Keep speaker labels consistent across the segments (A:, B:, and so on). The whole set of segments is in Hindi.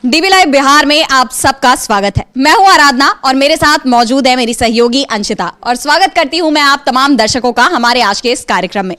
A: डीबी लाइव बिहार में आप सबका स्वागत है। मैं हूं आराधना और मेरे साथ मौजूद है मेरी सहयोगी अंशिता और स्वागत करती हूं मैं आप तमाम दर्शकों का हमारे आज के इस कार्यक्रम में।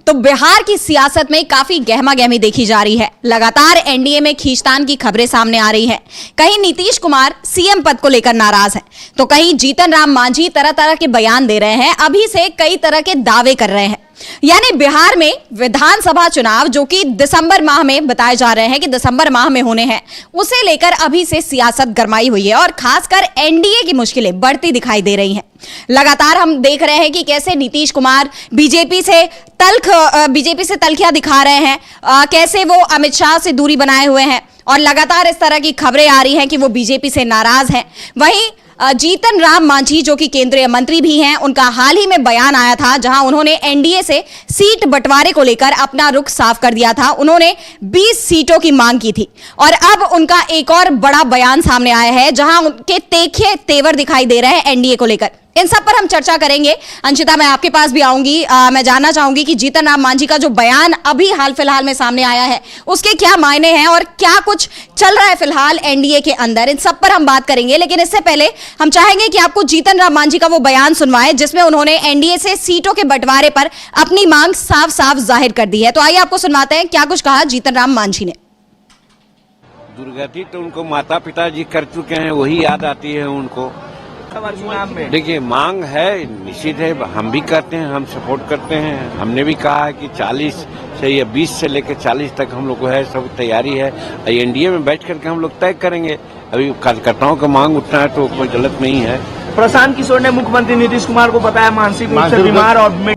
A: तो बिहार की सियासत में काफी गहमा गहमी देखी जा रही है। लगातार एनडीए में खींचतान की खबरें सामने आ रही हैं। कहीं नीतीश कुमार सीएम पद को लेकर नाराज हैं, तो कहीं जीतन राम मांझी तरह तरह के बयान दे रहे हैं, अभी से कई तरह के दावे कर रहे हैं। यानी बिहार में विधानसभा चुनाव जो कि दिसंबर माह में बताए जा रहे हैं कि दिसंबर माह में होने हैं, उसे लेकर अभी से सियासत गरमाई हुई है और खासकर एनडीए की मुश्किलें बढ़ती दिखाई दे रही हैं। लगातार हम देख रहे हैं कि कैसे नीतीश कुमार बीजेपी से तल्खियां दिखा रहे हैं, कैसे वो अमित शाह से दूरी बनाए हुए हैं और लगातार इस तरह की खबरें आ रही हैं कि वो बीजेपी से नाराज हैं। वहीं जीतन राम मांझी जो कि केंद्रीय मंत्री भी हैं, उनका हाल ही में बयान आया था जहां उन्होंने एनडीए से सीट बंटवारे को लेकर अपना रुख साफ कर दिया था। उन्होंने 20 सीटों की मांग की थी और अब उनका एक और बड़ा बयान सामने आया है जहां उनके तीखे तेवर दिखाई दे रहे हैं एनडीए को लेकर। इन सब पर हम चर्चा करेंगे। अंशिता, मैं आपके पास भी आऊंगी। मैं जानना चाहूंगी कि जीतन राम मांझी का जो बयान अभी हाल फिलहाल में सामने आया है, उसके क्या मायने हैं और क्या कुछ चल रहा है फिलहाल एनडीए के अंदर, इन सब पर हम बात करेंगे। लेकिन इससे पहले हम चाहेंगे कि आपको जीतन राम मांझी का वो बयान सुनवाएं जिसमें उन्होंने एनडीए से सीटों के बंटवारे पर अपनी मांग साफ साफ जाहिर कर दी है। तो आइए आपको सुनवाते हैं क्या कुछ कहा जीतन राम मांझी ने।
B: दुर्गति तो उनको माता पिता जी कर चुके हैं, वही याद आती है उनको। देखिए, मांग है, निश्चित है, हम भी करते हैं, हम सपोर्ट करते हैं। हमने भी कहा है कि 40 से या 20 से लेकर 40 तक हम लोग को है, सब तैयारी है। एनडीए में बैठ करके हम लोग तय करेंगे। अभी कार्यकर्ताओं का मांग उठना है तो कोई गलत नहीं है।
C: प्रशांत किशोर ने मुख्यमंत्री नीतीश कुमार को बताया मानसिक रूप से बीमार और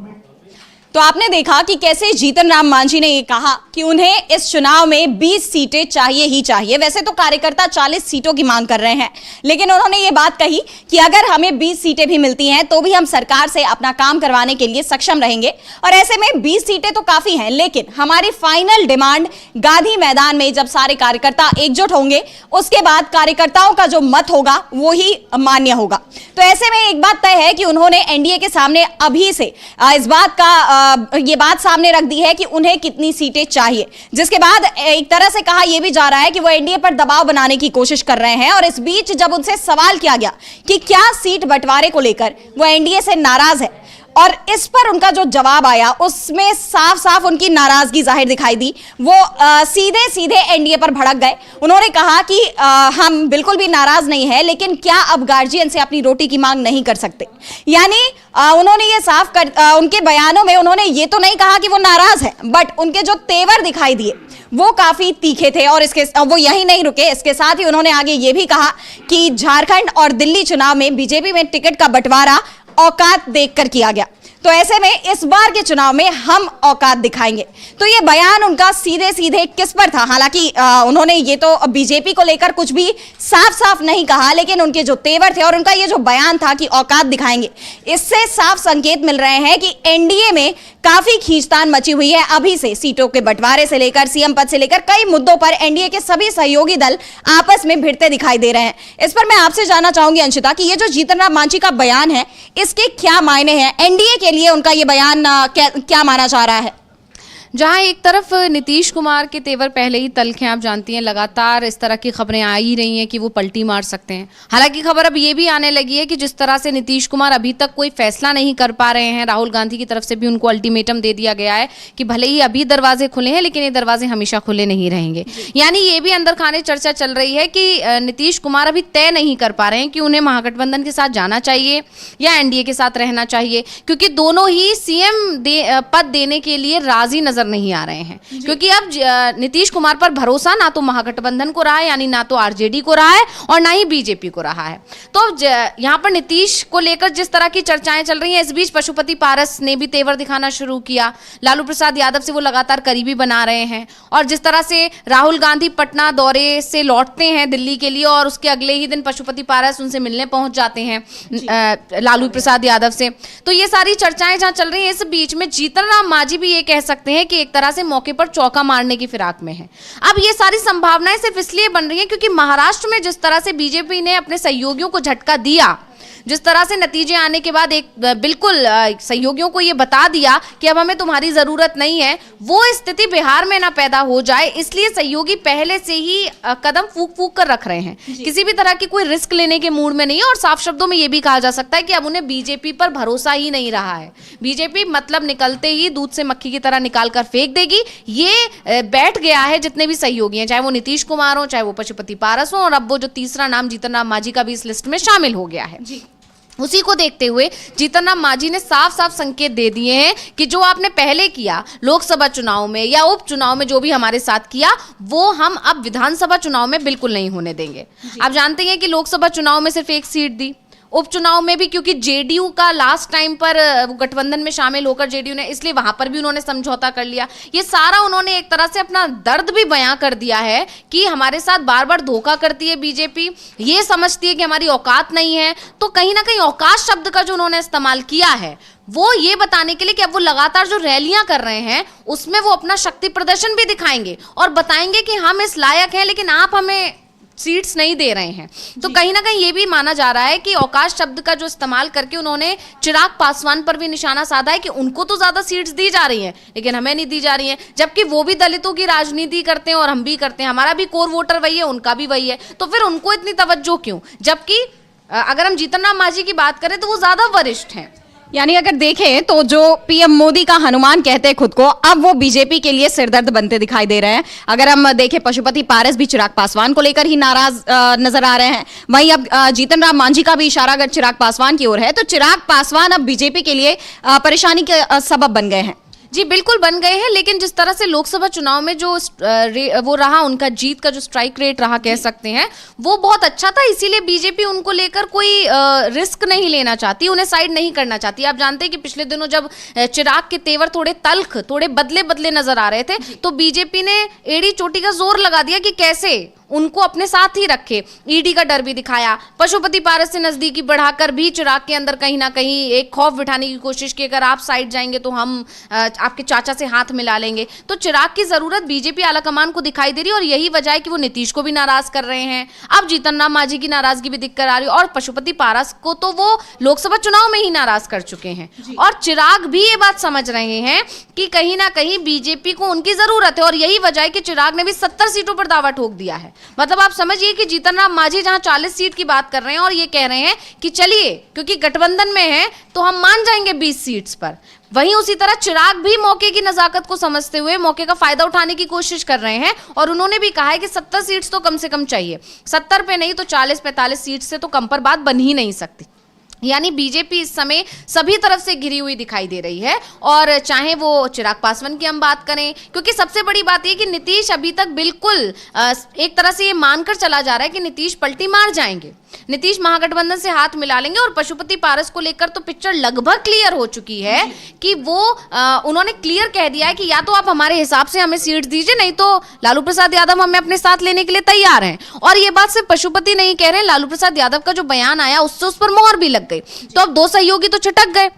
A: तो आपने देखा कि कैसे जीतन राम मांझी ने ये कहा कि उन्हें इस चुनाव में 20 सीटें चाहिए ही चाहिए। वैसे तो कार्यकर्ता 40 सीटों की मांग कर रहे हैं, लेकिन उन्होंने ये बात कही कि अगर हमें 20 सीटें भी मिलती हैं तो भी हम सरकार से अपना काम करवाने के लिए सक्षम रहेंगे। और ऐसे में 20 सीटें तो काफी हैं, लेकिन हमारी फाइनल डिमांड गांधी मैदान में जब सारे कार्यकर्ता एकजुट होंगे, उसके बाद कार्यकर्ताओं का जो मत होगा वो ही मान्य होगा। तो ऐसे में एक बात तय है कि उन्होंने एनडीए के सामने अभी से इस बात का ये बात सामने रख दी है कि उन्हें कितनी सीटें चाहिए, जिसके बाद एक तरह से कहा यह भी जा रहा है कि वो एनडीए पर दबाव बनाने की कोशिश कर रहे हैं। और इस बीच जब उनसे सवाल किया गया कि क्या सीट बंटवारे को लेकर वो एनडीए से नाराज है, और इस पर उनका जो जवाब आया उसमें साफ साफ उनकी नाराजगी जाहिर दिखाई दी। वो सीधे सीधे एनडीए पर भड़क गए। उन्होंने कहा कि हम बिल्कुल भी नाराज नहीं है, लेकिन क्या अब गार्जियन से अपनी रोटी की मांग नहीं कर सकते। यानी उन्होंने ये साफ कर उनके बयानों में उन्होंने ये तो नहीं कहा कि वो नाराज है, बट उनके जो तेवर दिखाई दिए वो काफी तीखे थे। और वो यही नहीं रुके, इसके साथ ही उन्होंने आगे ये भी कहा कि झारखंड और दिल्ली चुनाव में बीजेपी में टिकट का बंटवारा औकात देखकर किया गया, तो ऐसे में इस बार के चुनाव में हम औकात दिखाएंगे। तो ये बयान उनका सीधे सीधे किस पर था? हालांकि उन्होंने ये तो बीजेपी को लेकर कुछ भी साफ साफ नहीं कहा, लेकिन उनके जो तेवर थे और उनका ये जो बयान था कि औकात दिखाएंगे, इससे साफ संकेत मिल रहे हैं कि एनडीए में काफी खींचतान मची हुई है। अभी से सीटों के बंटवारे से लेकर सीएम पद से लेकर कई मुद्दों पर एनडीए के सभी सहयोगी दल आपस में भिड़ते दिखाई दे रहे हैं। इस पर मैं आपसे जानना चाहूंगी अंशिता कि ये जो जीतन राम मांझी का बयान है, इसके क्या मायने हैं एनडीए के लिए? उनका ये बयान क्या माना जा रहा है?
D: जहां एक तरफ नीतीश कुमार के तेवर पहले ही तल्ख हैं, आप जानती हैं, लगातार इस तरह की खबरें आ ही रही हैं कि वो पलटी मार सकते हैं। हालांकि खबर अब ये भी आने लगी है कि जिस तरह से नीतीश कुमार अभी तक कोई फैसला नहीं कर पा रहे हैं, राहुल गांधी की तरफ से भी उनको अल्टीमेटम दे दिया गया है कि भले ही अभी दरवाजे खुले हैं, लेकिन ये दरवाजे हमेशा खुले नहीं रहेंगे। यानी ये भी अंदर खाने चर्चा चल रही है कि नीतीश कुमार अभी तय नहीं कर पा रहे हैं कि उन्हें महागठबंधन के साथ जाना चाहिए या एनडीए के साथ रहना चाहिए, क्योंकि दोनों ही सीएम पद देने के लिए राजी नजर नहीं आ रहे हैं। क्योंकि अब नीतीश कुमार पर भरोसा ना तो महागठबंधन को रहा है, यानी ना तो आरजेडी को रहा है और ना ही बीजेपी को रहा है। तो यहाँ पर नीतीश को लेकर जिस तरह की चर्चाएं चल रही हैं, इस बीच पशुपति पारस ने भी तेवर दिखाना शुरू किया। लालू प्रसाद यादव से वो लगातार करीबी बना रहे हैं और जिस तरह से राहुल गांधी पटना दौरे से लौटते हैं दिल्ली के लिए और उसके अगले ही दिन पशुपति पारस उनसे मिलने पहुंच जाते हैं लालू प्रसाद यादव से। तो ये सारी चर्चाएं जहां चल रही हैं, इस बीच में जीतन राम मांझी भी ये कह सकते हैं कि एक तरह से मौके पर चौका मारने की फिराक में है। अब ये सारी संभावनाएं सिर्फ इसलिए बन रही हैं क्योंकि महाराष्ट्र में जिस तरह से बीजेपी ने अपने सहयोगियों को झटका दिया, जिस तरह से नतीजे आने के बाद एक बिल्कुल सहयोगियों को ये बता दिया कि अब हमें तुम्हारी जरूरत नहीं है, वो स्थिति बिहार में ना पैदा हो जाए, इसलिए सहयोगी पहले से ही कदम फूक फूक कर रख रहे हैं। किसी भी तरह की कोई रिस्क लेने के मूड में नहीं है और साफ शब्दों में ये भी कहा जा सकता है कि अब उन्हें बीजेपी पर भरोसा ही नहीं रहा है। बीजेपी मतलब निकलते ही दूध से मक्खी की तरह निकाल कर फेंक देगी, ये बैठ गया है जितने भी सहयोगी हैं, चाहे वो नीतीश कुमार हो, चाहे वो पशुपति पारस हो, और अब वो जो तीसरा नाम जीतन राम मांझी का भी इस लिस्ट में शामिल हो गया है। उसी को देखते हुए जीतन राम मांझी ने साफ साफ संकेत दे दिए हैं कि जो आपने पहले किया लोकसभा चुनाव में या उपचुनाव में, जो भी हमारे साथ किया, वो हम अब विधानसभा चुनाव में बिल्कुल नहीं होने देंगे। आप जानते हैं कि लोकसभा चुनाव में सिर्फ एक सीट दी, उपचुनाव में भी क्योंकि जेडीयू का लास्ट टाइम पर गठबंधन में शामिल होकर जेडीयू ने, इसलिए वहां पर भी उन्होंने समझौता कर लिया। ये सारा उन्होंने एक तरह से अपना दर्द भी बयां कर दिया है कि हमारे साथ बार बार धोखा करती है बीजेपी, ये समझती है कि हमारी औकात नहीं है। तो कहीं ना कहीं औकात शब्द का जो उन्होंने इस्तेमाल किया है वो ये बताने के लिए कि अब वो लगातार जो रैलियां कर रहे हैं उसमें वो अपना शक्ति प्रदर्शन भी दिखाएंगे और बताएंगे कि हम इस लायक हैं, लेकिन आप हमें सीट्स नहीं दे रहे हैं। तो कहीं ना कहीं ये भी माना जा रहा है कि औकात शब्द का जो इस्तेमाल करके उन्होंने चिराग पासवान पर भी निशाना साधा है कि उनको तो ज्यादा सीट्स दी जा रही हैं लेकिन हमें नहीं दी जा रही हैं, जबकि वो भी दलितों की राजनीति करते हैं और हम भी करते हैं, हमारा भी कोर वोटर वही है, उनका भी वही है, तो फिर उनको इतनी तवज्जो क्यों? जबकि अगर हम जीतन राम मांझी की बात करें तो वो ज्यादा वरिष्ठ हैं।
A: यानी अगर देखें तो जो पीएम मोदी का हनुमान कहते हैं खुद को, अब वो बीजेपी के लिए सिरदर्द बनते दिखाई दे रहे हैं। अगर हम देखें पशुपति पारस भी चिराग पासवान को लेकर ही नाराज नजर आ रहे हैं, वहीं अब जीतन राम मांझी का भी इशारा अगर चिराग पासवान की ओर है, तो चिराग पासवान अब बीजेपी के लिए परेशानी के सबब बन गए हैं।
D: जी बिल्कुल बन गए हैं, लेकिन जिस तरह से लोकसभा चुनाव में जो वो रहा, उनका जीत का जो स्ट्राइक रेट रहा कह सकते हैं, वो बहुत अच्छा था। इसीलिए बीजेपी उनको लेकर कोई रिस्क नहीं लेना चाहती, उन्हें साइड नहीं करना चाहती। आप जानते हैं कि पिछले दिनों जब चिराग के तेवर थोड़े तल्ख, थोड़े बदले बदले नजर आ रहे थे, तो बीजेपी ने एड़ी चोटी का जोर लगा दिया कि कैसे उनको अपने साथ ही रखे। ईडी का डर भी दिखाया, पशुपति पारस से नजदीकी बढ़ाकर भी चिराग के अंदर कहीं ना कहीं एक खौफ बिठाने की कोशिश की, अगर आप साइड जाएंगे तो हम आपके चाचा से हाथ मिला लेंगे। तो चिराग की जरूरत बीजेपी आलाकमान को दिखाई दे रही है और यही वजह है कि वो नीतीश को भी नाराज कर रहे हैं। अब जीतन राम मांझी की नाराजगी भी दिखकर आ रही है और पशुपति पारस को तो वो लोकसभा चुनाव में ही नाराज कर चुके हैं। और चिराग भी ये बात समझ रहे हैं कि कहीं ना कहीं बीजेपी को उनकी जरूरत है और यही वजह है कि चिराग ने भी 70 सीटों पर दावा ठोक दिया है। मतलब आप समझिए कि जीतन राम मांझी जहां 40 सीट की बात कर रहे हैं और ये कह रहे हैं कि चलिए क्योंकि गठबंधन में है तो हम मान जाएंगे 20 सीट्स पर, वहीं उसी तरह चिराग भी मौके की नजाकत को समझते हुए मौके का फायदा उठाने की कोशिश कर रहे हैं और उन्होंने भी कहा है कि 70 सीट्स तो कम से कम चाहिए, 70 पे नहीं तो 40-45 सीट से तो कम पर बात बन ही नहीं सकती। यानी बीजेपी इस समय सभी तरफ से घिरी हुई दिखाई दे रही है। और चाहे वो चिराग पासवान की हम बात करें, क्योंकि सबसे बड़ी बात यह कि नीतीश अभी तक बिल्कुल एक तरह से ये मानकर चला जा रहा है कि नीतीश पलटी मार जाएंगे, नीतीश महागठबंधन से हाथ मिला लेंगे। और पशुपति पारस को लेकर तो पिक्चर लगभग क्लियर हो चुकी है कि वो उन्होंने क्लियर कह दिया है कि या तो आप हमारे हिसाब से हमें सीट दीजिए, नहीं तो लालू प्रसाद यादव हमें अपने साथ लेने के लिए तैयार हैं। और ये बात सिर्फ पशुपति नहीं कह रहे हैं, लालू प्रसाद यादव का जो बयान आया उससे उस पर मोहर भी लग गई। तो अब दो सहयोगी तो छिटक गए,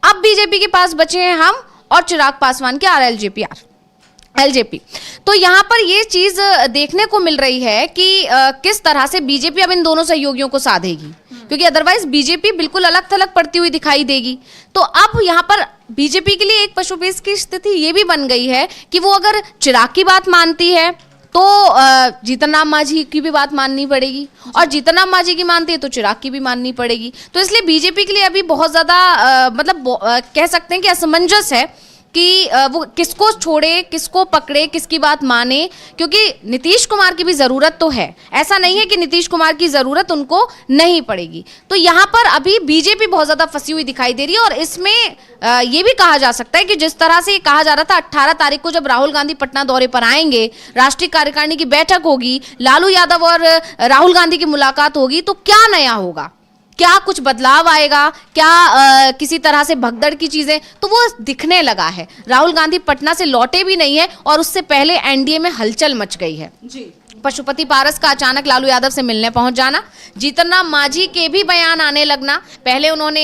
D: अब बीजेपी के पास बचे हैं हम और चिराग पासवान के एलजेपी। तो यहाँ पर ये चीज देखने को मिल रही है कि किस तरह से बीजेपी अब इन दोनों सहयोगियों को साधेगी, क्योंकि अदरवाइज बीजेपी बिल्कुल अलग थलग पड़ती हुई दिखाई देगी। तो अब यहाँ पर बीजेपी के लिए एक पशुपेश की स्थिति ये भी बन गई है कि वो अगर चिराग की बात मानती है तो जीतन राम मांझी की भी बात माननी पड़ेगी और जीतन राम मांझी की मानती है तो चिराग की भी माननी पड़ेगी। तो इसलिए बीजेपी के लिए अभी बहुत ज्यादा कह सकते हैं कि असमंजस है कि वो किसको छोड़े, किसको पकड़े, किसकी बात माने, क्योंकि नीतीश कुमार की भी ज़रूरत तो है, ऐसा नहीं है कि नीतीश कुमार की ज़रूरत उनको नहीं पड़ेगी। तो यहाँ पर अभी बीजेपी बहुत ज़्यादा फंसी हुई दिखाई दे रही है। और इसमें ये भी कहा जा सकता है कि जिस तरह से कहा जा रहा था 18 तारीख को जब राहुल गांधी पटना दौरे पर आएंगे, राष्ट्रीय कार्यकारिणी की बैठक होगी, लालू यादव और राहुल गांधी की मुलाकात होगी, तो क्या नया होगा, क्या कुछ बदलाव आएगा, क्या किसी तरह से भगदड़ की चीजें, तो वो दिखने लगा है। राहुल गांधी पटना से लौटे भी नहीं है और उससे पहले एनडीए में हलचल मच गई है। जी पशुपति पारस का अचानक लालू यादव से मिलने पहुंच जाना, जीतन राम मांझी के भी बयान आने लगना। पहले उन्होंने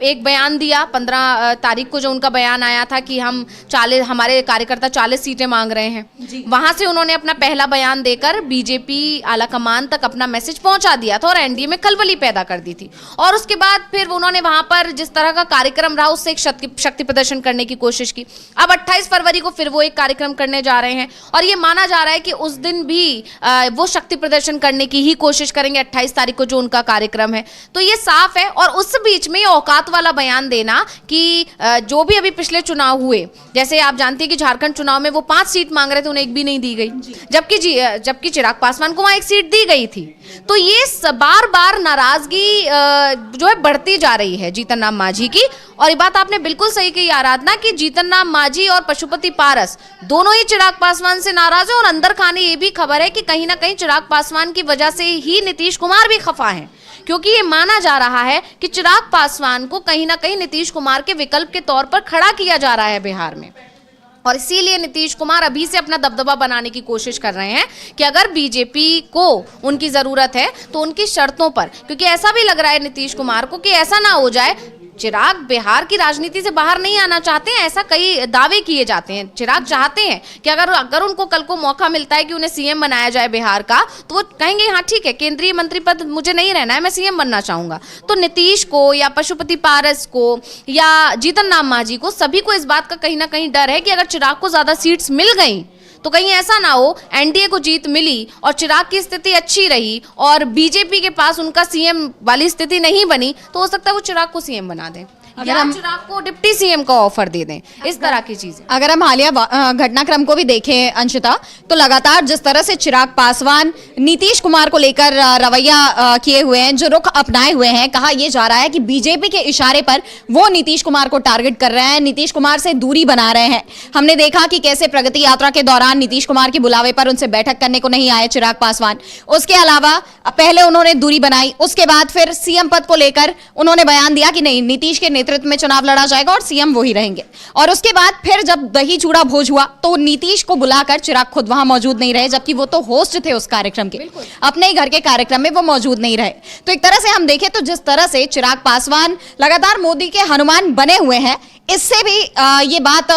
D: एक बयान दिया 15 तारीख को, जो उनका बयान आया था कि हमारे कार्यकर्ता 40 सीटें मांग रहे हैं, वहां से उन्होंने अपना पहला बयान देकर बीजेपी आलाकमान तक अपना मैसेज पहुंचा दिया था और एनडीए में खलबली पैदा कर दी थी। और उसके बाद फिर उन्होंने वहां पर जिस तरह का कार्यक्रम रहा उससे एक शक्ति प्रदर्शन करने की कोशिश की। अब 28 फरवरी को फिर वो एक कार्यक्रम करने जा रहे हैं और ये माना जा रहा है कि उस दिन भी वो शक्ति प्रदर्शन करने की ही कोशिश करेंगे 28 तारीख को जो उनका कार्यक्रम है। तो ये साफ है। और उस बीच में ये औकात वाला बयान देना कि जो भी अभी पिछले चुनाव हुए, जैसे आप जानते हैं कि झारखंड चुनाव में वो 5 सीट मांग रहे थे, उन्हें एक भी नहीं दी गई, जबकि चिराग पासवान को वहां 1 सीट दी गई थी। तो ये बार बार नाराजगी जो है बढ़ती जा रही है जीतन राम मांझी की। और ये बात आपने बिल्कुल सही कही आराधना कि जीतन राम मांझी और पशुपति पारस दोनों ही चिराग पासवान से नाराज है। और अंदर खाने ये भी खबर है कि कहीं ना कहीं चिराग पासवान की वजह से ही नीतीश कुमार भी खफा हैं, क्योंकि ये माना जा रहा है कि चिराग पासवान को कहीं ना कहीं नीतीश कुमार के विकल्प के तौर पर खड़ा किया जा रहा है बिहार में। और इसीलिए नीतीश कुमार अभी से अपना दबदबा बनाने की कोशिश कर रहे हैं कि अगर बीजेपी को उनकी जरूरत है तो उनकी शर्तों पर, क्योंकि ऐसा भी लग रहा है नीतीश कुमार को कि ऐसा ना हो जाए, चिराग बिहार की राजनीति से बाहर नहीं आना चाहते हैं, ऐसा कई दावे किए जाते हैं। चिराग चाहते हैं कि अगर उनको कल को मौका मिलता है कि उन्हें सीएम बनाया जाए बिहार का, तो वो कहेंगे हाँ ठीक है, केंद्रीय मंत्री पद मुझे नहीं रहना है, मैं सीएम बनना चाहूंगा। तो नीतीश को या पशुपति पारस को या जीतन राम मांझी को, सभी को इस बात का कहीं ना कहीं डर है कि अगर चिराग को ज्यादा सीट्स मिल गई तो कहीं ऐसा ना हो एनडीए को जीत मिली और चिराग की स्थिति अच्छी रही और बीजेपी के पास उनका सीएम वाली स्थिति नहीं बनी, तो हो सकता है वो चिराग को सीएम बना दें या चिराग को डिप्टी सीएम का ऑफर दे दें, इस तरह की चीजें।
A: अगर हम हालिया घटनाक्रम को भी देखें अंशिता, तो लगातार जिस तरह से चिराग पासवान नीतीश कुमार को लेकर रवैया किए हुए हैं, जो रुख अपनाए हुए हैं, कहा यह जा रहा है कि बीजेपी के इशारे पर वो नीतीश कुमार को टारगेट कर रहे हैं, नीतीश कुमार से दूरी बना रहे हैं। हमने देखा कि कैसे प्रगति यात्रा के दौरान नीतीश कुमार के बुलावे पर उनसे बैठक करने को नहीं आए चिराग पासवान। उसके अलावा पहले उन्होंने दूरी बनाई, उसके बाद फिर सीएम पद को लेकर उन्होंने बयान दिया कि नहीं, नीतीश के नेतृत्व में चुनाव लड़ा जाएगा और सीएम वही रहेंगे। और उसके बाद फिर जब दही चूड़ा भोज हुआ तो नीतीश को बुलाकर चिराग खुद वहां मौजूद नहीं रहे, जबकि वो तो होस्ट थे उस कार्यक्रम के, अपने ही घर के कार्यक्रम में वो मौजूद नहीं रहे। तो एक तरह से हम देखें तो जिस तरह से चिराग पासवान लगातार मोदी के हनुमान बने हुए हैं, इससे भी ये बात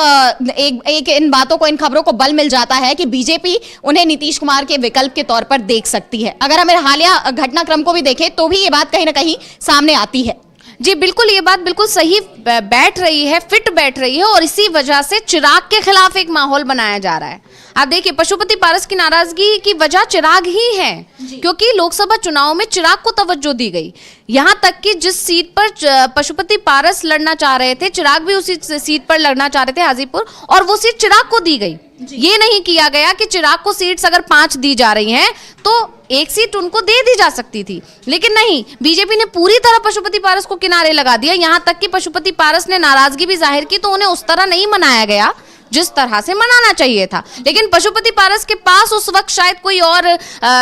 A: एक इन बातों को, इन खबरों को बल मिल जाता है कि बीजेपी उन्हें नीतीश कुमार के विकल्प के तौर पर देख सकती है। अगर हम हालिया घटनाक्रम को भी देखें तो भी ये बात कहीं ना कहीं सामने आती है।
D: जी बिल्कुल, ये बात बिल्कुल सही बैठ रही है, फिट बैठ रही है और इसी वजह से चिराग के खिलाफ एक माहौल बनाया जा रहा है। आप देखिए, पशुपति पारस की नाराजगी की वजह चिराग ही है, क्योंकि लोकसभा चुनाव में चिराग को तवज्जो दी गई। यहां तक कि जिस सीट पर पशुपति पारस लड़ना चाह रहे थे, चिराग भी उसी सीट पर लड़ना चाह रहे थे, हाजीपुर, और वो सीट चिराग को दी गई। ये नहीं किया गया कि चिराग को सीट्स अगर 5 दी जा रही हैं तो 1 सीट उनको दे दी जा सकती थी, लेकिन नहीं, बीजेपी ने पूरी तरह पशुपति पारस को किनारे लगा दिया। यहां तक कि पशुपति पारस ने नाराजगी भी जाहिर की तो उन्हें उस तरह नहीं मनाया गया जिस तरह से मनाना चाहिए था। लेकिन पशुपति पारस के पास उस वक्त शायद कोई और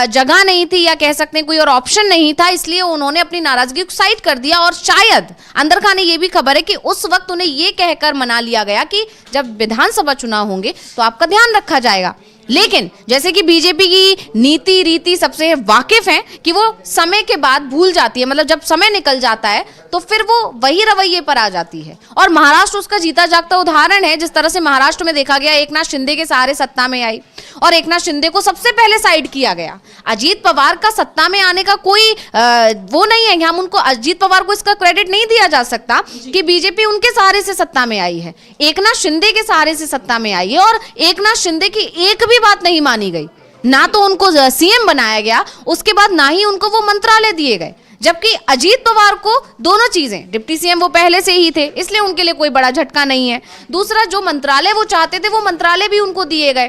D: जगह नहीं थी, या कह सकते हैं कोई और ऑप्शन नहीं था, इसलिए उन्होंने अपनी नाराजगी को साइड कर दिया। और शायद अंदर खाने ये भी खबर है कि उस वक्त उन्हें ये कहकर मना लिया गया कि जब विधानसभा चुनाव होंगे तो आपका ध्यान रखा जाएगा। लेकिन जैसे कि बीजेपी की नीति रीति सबसे वाकिफ है कि वो समय के बाद भूल जाती है, मतलब जब समय निकल जाता है तो फिर वो वही रवैये पर आ जाती है। और महाराष्ट्र उसका जीता जागता उदाहरण है। जिस तरह से महाराष्ट्र में देखा गया, एकनाथ शिंदे के सहारे सत्ता में आई और एकनाथ शिंदे को सबसे पहले साइड किया गया। अजीत पवार का सत्ता में आने का कोई वो नहीं है, हम उनको, अजीत पवार को इसका क्रेडिट नहीं दिया जा सकता कि बीजेपी उनके सहारे से सत्ता में आई है, एकनाथ शिंदे के सहारे से सत्ता में आई है। और एकनाथ शिंदे की एक भी बात नहीं मानी गई, ना तो उनको सीएम बनाया गया, उसके बाद ना ही उनको वो मंत्रालय दिए गए। जबकि अजीत पवार को दोनों चीजें, डिप्टी सीएम वो पहले से ही थे, इसलिए उनके लिए कोई बड़ा झटका नहीं है। दूसरा, जो मंत्रालय वो चाहते थे वो मंत्रालय भी उनको दिए गए।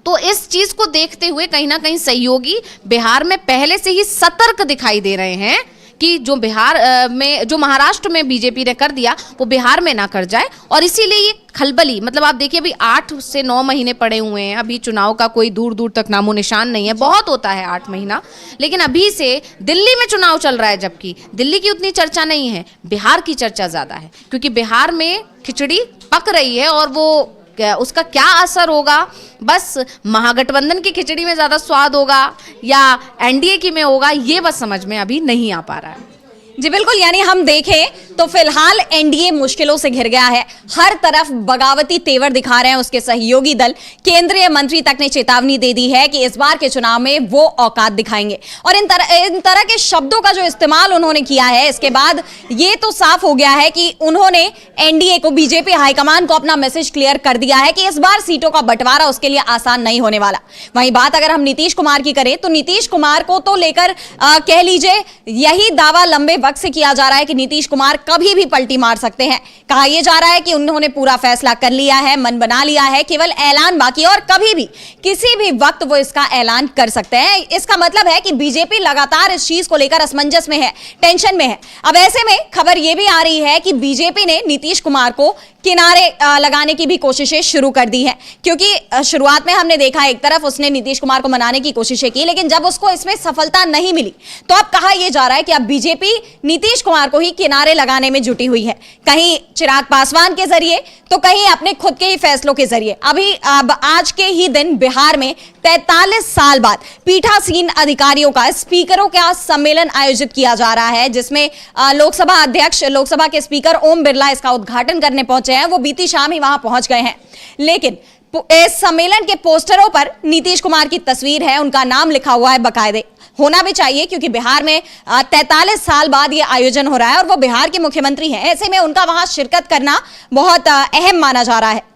D: तो इस चीज को देखते हुए कहीं ना कहीं सहयोगी बिहार में पहले से ही सतर्क दिखाई दे रहे हैं कि जो बिहार में, जो महाराष्ट्र में बीजेपी ने कर दिया वो बिहार में ना कर जाए। और इसीलिए ये खलबली, मतलब आप देखिए अभी 8 से 9 महीने पड़े हुए हैं, अभी चुनाव का कोई दूर दूर तक नामो निशान नहीं है। बहुत होता है 8 महीना, लेकिन अभी से दिल्ली में चुनाव चल रहा है, जबकि दिल्ली की उतनी चर्चा नहीं है, बिहार की चर्चा ज्यादा है, क्योंकि बिहार में खिचड़ी पक रही है और वो उसका क्या असर होगा, बस महागठबंधन की खिचड़ी में ज़्यादा स्वाद होगा या एनडीए की में होगा, ये बस समझ में अभी नहीं आ पा रहा है।
A: जी बिल्कुल, यानी हम देखें तो फिलहाल एनडीए मुश्किलों से घिर गया है। हर तरफ बगावती तेवर दिखा रहे हैं उसके सहयोगी दल। केंद्रीय मंत्री तक ने चेतावनी दे दी है कि इस बार के चुनाव में वो औकात दिखाएंगे, और इन तरह के शब्दों का जो इस्तेमाल उन्होंने किया है, इसके बाद ये तो साफ हो गया है कि उन्होंने एनडीए को, बीजेपी हाईकमान को अपना मैसेज क्लियर कर दिया है कि इस बार सीटों का बंटवारा उसके लिए आसान नहीं होने वाला। वहीं बात अगर हम नीतीश कुमार की करें तो नीतीश कुमार को तो लेकर कह लीजिए यही दावा लंबे वक्त से किया जा रहा है कि नीतीश कुमार कभी भी पलटी मार सकते हैं। कहा यह जा रहा है कि उन्होंने पूरा फैसला कर लिया है, मन बना लिया है, केवल ऐलान बाकी है और कभी भी किसी भी वक्त वो इसका ऐलान कर सकते हैं। इसका मतलब है कि बीजेपी लगातार इस चीज को लेकर असमंजस में है, टेंशन में है। अब ऐसे में खबर यह भी आ रही है कि बीजेपी ने नीतीश कुमार को किनारे लगाने की भी कोशिशें शुरू कर दी है, क्योंकि शुरुआत में हमने देखा एक तरफ उसने नीतीश कुमार को मनाने की कोशिशें की, लेकिन जब उसको इसमें सफलता नहीं मिली तो अब कहा यह जा रहा है कि अब बीजेपी नीतीश कुमार को ही किनारे लगाने में जुटी हुई है, कहीं चिराग पासवान के जरिए तो कहीं अपने खुद के ही फैसलों के जरिए। अब आज के ही दिन बिहार में 43 साल बाद पीठासीन अधिकारियों का, स्पीकरों का सम्मेलन आयोजित किया जा रहा है, जिसमें लोकसभा अध्यक्ष, लोकसभा के स्पीकर ओम बिरला इसका उद्घाटन करने पहुंचे हैं। वो बीती शाम ही वहां पहुंच गए हैं, लेकिन इस सम्मेलन के पोस्टरों पर नीतीश कुमार की तस्वीर है, उनका नाम लिखा हुआ है। बाकायदे होना भी चाहिए, क्योंकि बिहार में 43 साल बाद ये आयोजन हो रहा है और वो बिहार के मुख्यमंत्री हैं, ऐसे में उनका वहां शिरकत करना बहुत अहम माना जा रहा है।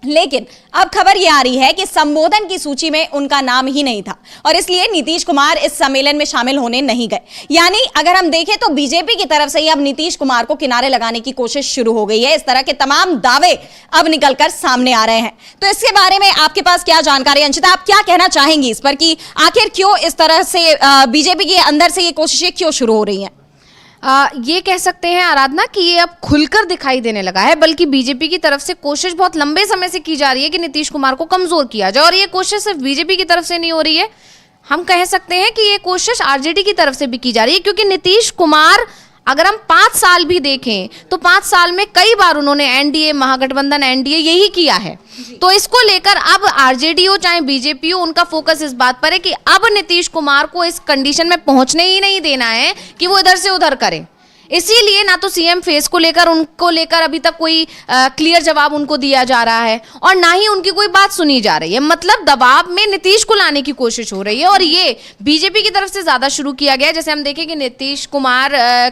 A: लेकिन अब खबर यह आ रही है कि संबोधन की सूची में उनका नाम ही नहीं था और इसलिए नीतीश कुमार इस सम्मेलन में शामिल होने नहीं गए। यानी अगर हम देखें तो बीजेपी की तरफ से ही अब नीतीश कुमार को किनारे लगाने की कोशिश शुरू हो गई है। इस तरह के तमाम दावे अब निकलकर सामने आ रहे हैं। तो इसके बारे में आपके पास क्या जानकारी, अंशिता, आप क्या कहना चाहेंगी इस पर कि आखिर क्यों इस तरह से बीजेपी के अंदर से ये कोशिशें क्यों शुरू हो रही हैं?
D: ये कह सकते हैं आराधना कि ये अब खुलकर दिखाई देने लगा है, बल्कि बीजेपी की तरफ से कोशिश बहुत लंबे समय से की जा रही है कि नीतीश कुमार को कमजोर किया जाए, और ये कोशिश सिर्फ बीजेपी की तरफ से नहीं हो रही है, हम कह सकते हैं कि ये कोशिश आरजेडी की तरफ से भी की जा रही है। क्योंकि नीतीश कुमार, अगर हम 5 साल भी देखें तो 5 साल में कई बार उन्होंने एनडीए, महागठबंधन, एनडीए यही किया है। तो इसको लेकर अब आरजेडी हो चाहे बीजेपी हो, उनका फोकस इस बात पर है कि अब नीतीश कुमार को इस कंडीशन में पहुंचने ही नहीं देना है कि वो इधर से उधर करें। इसीलिए ना तो सीएम फेस को लेकर, उनको लेकर अभी तक कोई क्लियर जवाब उनको दिया जा रहा है और ना ही उनकी कोई बात सुनी जा रही है। मतलब दबाव में नीतीश को लाने की कोशिश हो रही है और ये बीजेपी की तरफ से ज्यादा शुरू किया गया है। जैसे हम देखें कि नीतीश कुमार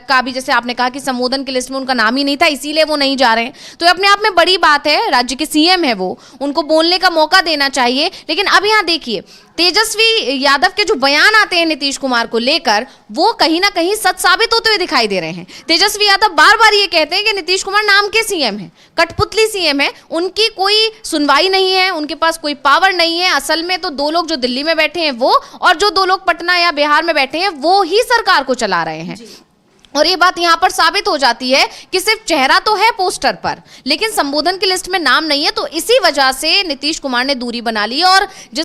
D: का भी, जैसे आपने कहा कि संबोधन की लिस्ट में उनका नाम ही नहीं था, इसीलिए वो नहीं जा रहे हैं। तो अपने आप में बड़ी बात है, राज्य के सीएम है वो, उनको बोलने का मौका देना चाहिए। लेकिन अब यहाँ देखिए, तेजस्वी यादव के जो बयान आते हैं नीतीश कुमार को लेकर, वो कहीं ना कहीं सच साबित होते हुए दिखाई दे रहे हैं। तेजस्वी यादव बार बार ये कहते हैं कि नीतीश कुमार नाम के सीएम है, कठपुतली सीएम है, उनकी कोई सुनवाई नहीं है, उनके पास कोई पावर नहीं है। असल में तो 2 लोग जो दिल्ली में बैठे हैं वो, और जो 2 लोग पटना या बिहार में बैठे हैं वो ही सरकार को चला रहे हैं। और ये बात यहाँ पर साबित हो जाती है कि सिर्फ चेहरा तो है पोस्टर पर, लेकिन संबोधन की लिस्ट में नाम नहीं है। तो इसी वजह से नीतीश कुमार ने दूरी बना ली और